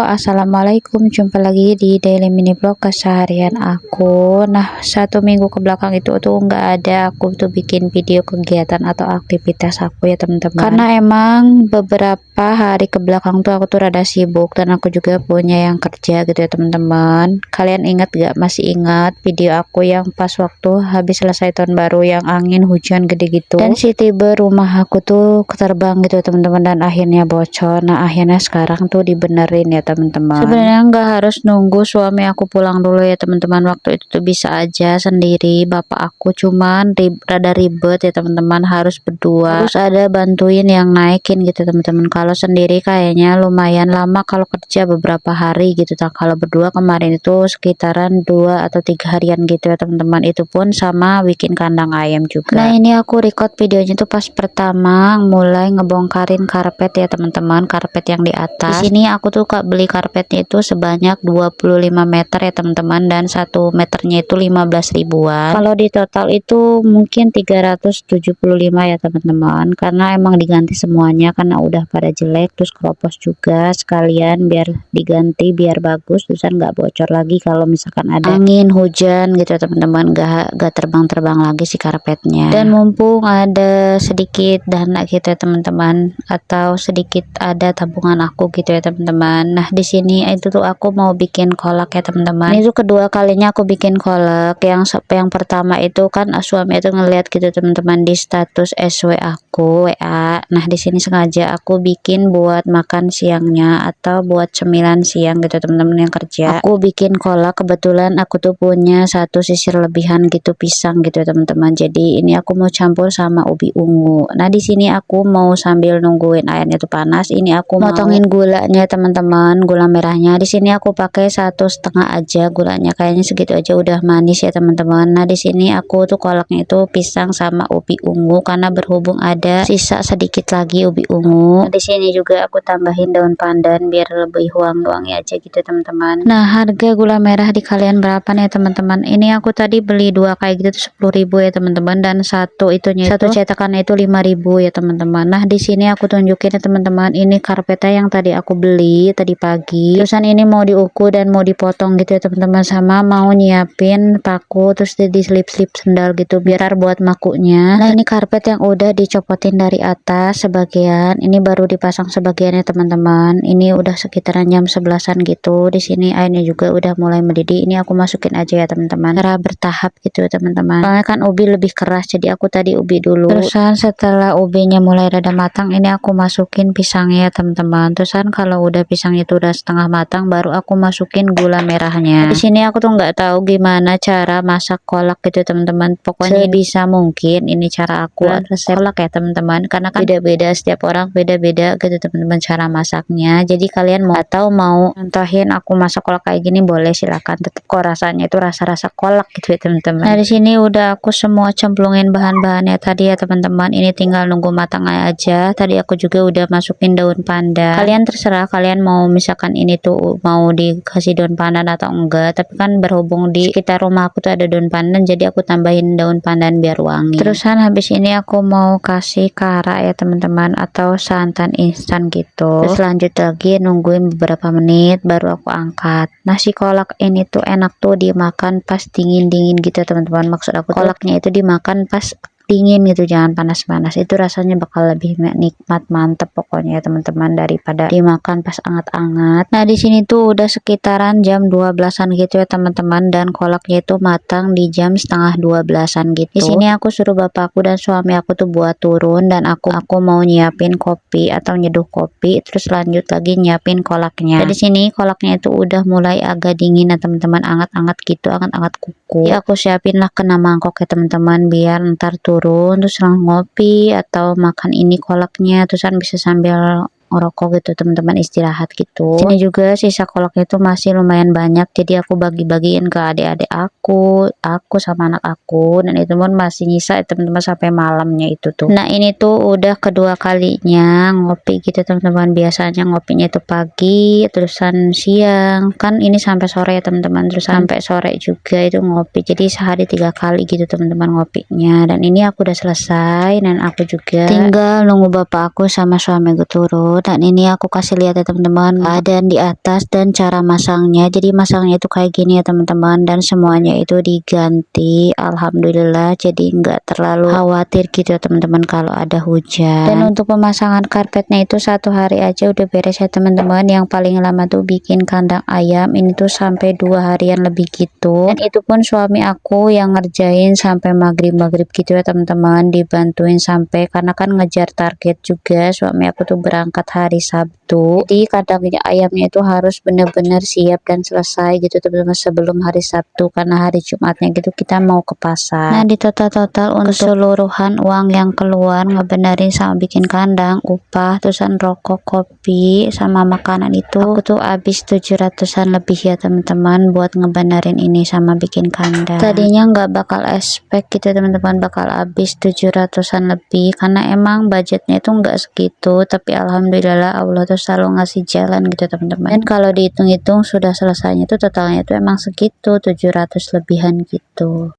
Assalamualaikum, jumpa lagi di daily mini vlog keseharian aku. Nah, 1 minggu ke belakang itu tuh nggak ada aku tuh bikin video kegiatan atau aktivitas aku ya teman-teman, karena emang beberapa hari ke belakang tuh aku tuh rada sibuk dan aku juga punya yang kerja gitu ya teman-teman. Kalian ingat gak, masih ingat video aku yang pas waktu habis selesai tahun baru yang angin hujan gede gitu, dan si tiba rumah aku tuh keterbang gitu ya teman-teman, dan akhirnya bocor. Nah, akhirnya sekarang tuh dibenerin ya teman-teman. Sebenarnya nggak harus nunggu suami aku pulang dulu ya teman-teman, waktu itu tuh bisa aja sendiri. Bapak aku cuman rada ribet ya teman-teman, harus berdua, terus ada bantuin yang naikin gitu teman-teman. Kalau sendiri kayaknya lumayan lama kalau kerja beberapa hari gitu. Nah, kalau berdua kemarin itu sekitaran 2 atau 3 harian gitu ya teman-teman, itu pun sama bikin kandang ayam juga. Nah, ini aku record videonya tuh pas pertama mulai ngebongkarin karpet ya teman-teman, karpet yang di atas. Di sini aku tuh beli karpetnya itu sebanyak 25 meter ya teman-teman, dan 1 meternya itu 15 ribuan. Kalau di total itu mungkin 375 ya teman-teman, karena emang diganti semuanya karena udah pada jelek, terus keropos juga sekalian biar diganti biar bagus, terusan nggak bocor lagi kalau misalkan ada angin hujan gitu ya teman-teman, gak terbang-terbang lagi si karpetnya. Dan mumpung ada sedikit dana gitu ya teman-teman, atau sedikit ada tabungan aku gitu ya teman-teman. Nah, di sini itu tuh aku mau bikin kolak ya teman-teman. Ini tuh kedua kalinya aku bikin kolak. Yang pertama itu kan suami itu ngeliat gitu teman-teman di status SW aku WA. Nah, di sini sengaja aku bikin buat makan siangnya atau buat cemilan siang gitu teman-teman yang kerja. Aku bikin kolak, kebetulan aku tuh punya 1 sisir lebihan gitu pisang gitu ya teman-teman. Jadi ini aku mau campur sama ubi ungu. Nah, di sini aku mau sambil nungguin airnya tuh panas, ini aku motongin gulanya teman-teman, gula merahnya. Di sini aku pakai 1,5 aja gulanya, kayaknya segitu aja udah manis ya teman-teman. Nah, di sini aku tuh kolaknya itu pisang sama ubi ungu karena berhubung ada sisa sedikit lagi ubi ungu. Nah, di sini juga aku tambahin daun pandan biar lebih wangi-wangi aja gitu teman-teman. Nah, harga gula merah di kalian berapa nih teman-teman? Ini aku tadi beli 2 kayak gitu 10.000 ya teman-teman, dan satu cetakannya itu 5.000 ya teman-teman. Nah, di sini aku tunjukin ya teman-teman, ini karpetnya yang tadi aku beli tadi pagi. Terusan ini mau diukur dan mau dipotong gitu ya teman-teman, sama mau nyiapin paku terus di slip-slip sendal gitu biar buat makunya. Nah, ini karpet yang udah dicopotin dari atas sebagian, ini baru dipasang sebagian ya teman-teman. Ini udah sekitaran jam 11-an gitu. Di sini airnya juga udah mulai mendidih. Ini aku masukin aja ya teman-teman, cara bertahap gitu ya teman-teman. Soalnya kan ubi lebih keras, jadi aku tadi ubi dulu. Terusan setelah ubinya mulai rada matang, ini aku masukin pisangnya ya teman-teman. Terusan kalau udah pisang itu udah setengah matang, baru aku masukin gula merahnya. Di sini aku tuh nggak tahu gimana cara masak kolak gitu teman-teman. Pokoknya bisa mungkin ini cara aku resep kolak ya teman-teman, karena kan beda-beda, setiap orang beda-beda gitu teman-teman cara masaknya. Jadi kalian mau atau mau contohin aku masak kolak kayak gini boleh, silakan. Tetap kok rasanya itu rasa-rasa kolak gitu ya teman-teman. Nah, di sini udah aku semua cemplungin bahan-bahannya tadi ya teman-teman, ini tinggal nunggu matang aja. Tadi aku juga udah masukin daun pandan. Kalian terserah kalian mau misalkan ini tuh mau dikasih daun pandan atau enggak, tapi kan berhubung di sekitar rumah aku tuh ada daun pandan, jadi aku tambahin daun pandan biar wangi. Terusan habis ini aku mau kasih kara ya teman-teman, atau santan instan gitu. Terus lanjut lagi nungguin beberapa menit baru aku angkat. Nasi kolak ini tuh enak tuh dimakan pas dingin-dingin gitu teman-teman. Maksud aku kolaknya itu dimakan pas dingin gitu, jangan panas-panas, itu rasanya bakal lebih nikmat, mantep pokoknya ya teman-teman, daripada dimakan pas anget-anget. Nah, di sini tuh udah sekitaran jam 12-an gitu ya teman-teman, dan kolaknya itu matang di jam setengah 12-an gitu. Di sini aku suruh bapakku dan suami aku tuh buat turun, dan aku mau nyiapin kopi atau nyeduh kopi, terus lanjut lagi nyiapin kolaknya. Jadi sini kolaknya itu udah mulai agak dingin ya teman-teman, anget-anget gitu, anget-anget kuku. Ya, aku siapin lah kena mangkok ya teman-teman, biar ntar turun terus langsung ngopi atau makan ini kolaknya, terusan bisa sambil ngerokok gitu teman-teman, istirahat gitu. Sini juga sisa kolaknya itu masih lumayan banyak, jadi aku bagi-bagiin ke adik-adik aku sama anak aku, dan itu pun masih nyisa teman-teman sampai malamnya itu tuh. Nah, ini tuh udah kedua kalinya ngopi gitu teman-teman. Biasanya ngopinya itu pagi, terusan siang, kan ini sampai sore ya teman-teman, terus sampai sore juga itu ngopi, jadi sehari 3 kali gitu teman-teman ngopinya. Dan ini aku udah selesai, dan aku juga tinggal nunggu bapak aku sama suami gue turun. Dan ini aku kasih lihat ya teman-teman dan di atas dan cara masangnya. Jadi masangnya itu kayak gini ya teman-teman, dan semuanya itu diganti alhamdulillah, jadi nggak terlalu khawatir gitu ya teman-teman kalau ada hujan. Dan untuk pemasangan karpetnya itu 1 hari aja udah beres ya teman-teman. Yang paling lama tuh bikin kandang ayam ini tuh sampai 2 harian lebih gitu, dan itu pun suami aku yang ngerjain sampai maghrib gitu ya teman-teman, dibantuin sampai karena kan ngejar target juga. Suami aku tuh berangkat hari Sabtu, jadi kandangnya ayamnya itu harus bener-bener siap dan selesai gitu teman-teman sebelum hari Sabtu, karena hari Jumatnya gitu kita mau ke pasar. Nah di total untuk keseluruhan uang yang keluar ngebenerin sama bikin kandang, upah, terusan rokok, kopi, sama makanan itu aku tuh habis 700-an lebih ya teman-teman buat ngebenerin ini sama bikin kandang. Tadinya nggak bakal expect gitu teman-teman bakal habis 700-an lebih, karena emang budgetnya itu nggak segitu, tapi alhamdulillah Allah tuh selalu ngasih jalan gitu teman-teman. Dan kalau dihitung-hitung sudah selesainya tuh totalnya itu emang segitu 700 lebihan gitu.